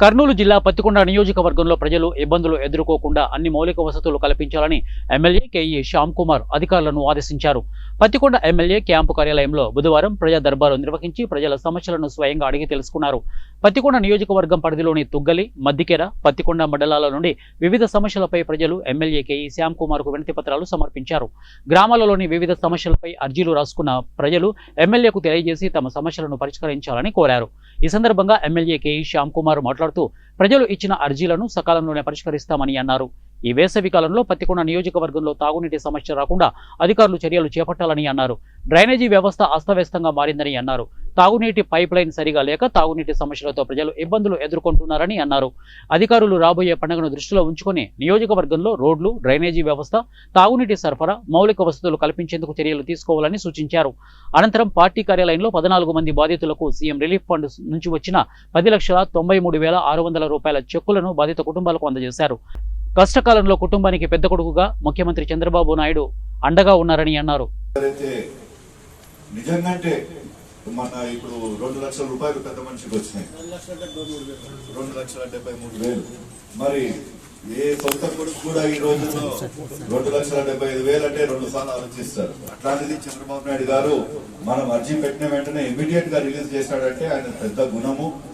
కర్నూలు జిల్లా పత్తికొండ నియోజకవర్గంలో ప్రజలు ఇబ్బందులు ఎదుర్కోకుండా అన్ని మౌలిక వసతులు కల్పించాలని ఎమ్మెల్యే కేఈ శ్యామ్ కుమార్ అధికారులను ఆదేశించారు. పత్తికొండ ఎమ్మెల్యే క్యాంపు కార్యాలయంలో బుధవారం ప్రజా దర్బారు నిర్వహించి ప్రజల సమస్యలను స్వయంగా అడిగి తెలుసుకున్నారు. పత్తికొండ నియోజకవర్గం పరిధిలోని తుగ్గలి, మద్దికెర, పత్తికొండ మండలాల నుండి వివిధ సమస్యలపై ప్రజలు ఎమ్మెల్యే కేఈ శ్యామ్ కుమార్ కు వినతి పత్రాలు సమర్పించారు. గ్రామాలలోని వివిధ సమస్యలపై అర్జీలు రాసుకున్న ప్రజలు ఎమ్మెల్యేకు తెలియజేసి తమ సమస్యలను పరిష్కరించాలని కోరారు. ఈ సందర్భంగా ఎమ్మెల్యే కేఈ శ్యామ్ కుమార్ మాట్లాడుతూ ప్రజలు ఇచ్చిన అర్జీలను సకాలంలోనే పరిష్కరిస్తామని అన్నారు. ఈ వేసవి కాలంలో పత్తికొండ నియోజకవర్గంలో తాగునీటి సమస్య రాకుండా అధికారులు చర్యలు చేపట్టాలని అన్నారు. డ్రైనేజీ వ్యవస్థ అస్తవ్యస్తంగా మారిందని అన్నారు. తాగునీటి పైప్ లైన్ సరిగా లేక తాగునీటి సమస్యలతో ప్రజలు ఇబ్బందులు ఎదుర్కొంటున్నారని అన్నారు. అధికారులు రాబోయే పండుగను దృష్టిలో ఉంచుకొని నియోజకవర్గంలో రోడ్లు, డ్రైనేజీ వ్యవస్థ, తాగునీటి సరఫరా, మౌలిక వసతులు కల్పించేందుకు చర్యలు తీసుకోవాలని సూచించారు. అనంతరం పార్టీ కార్యాలయంలో 14 మంది బాధితులకు సీఎం రిలీఫ్ ఫండ్ నుంచి వచ్చిన 10,93,600 రూపాయల చెక్కులను బాధిత కుటుంబాలకు అందజేశారు. కష్టకాలంలో కుటుంబానికి పెద్ద కొడుకుగా ముఖ్యమంత్రి చంద్రబాబు నాయుడు అండగా ఉన్నారని అన్నారు. మన ఇప్పుడు 2 లక్షల రూపాయలు పెద్ద మనిషికి వచ్చినాయి, 2,73,000. మరి ఏ సొంత కొడుకు కూడా ఈ రోజుల్లో 2,75,000 అంటే 2 సార్లు ఆలోచిస్తారు. అట్లాంటిది చంద్రబాబు నాయుడు గారు మనం అర్జీ పెట్టిన వెంటనే ఇమీడియట్ గా రిలీజ్ చేశాడంటే ఆయన పెద్ద గుణము.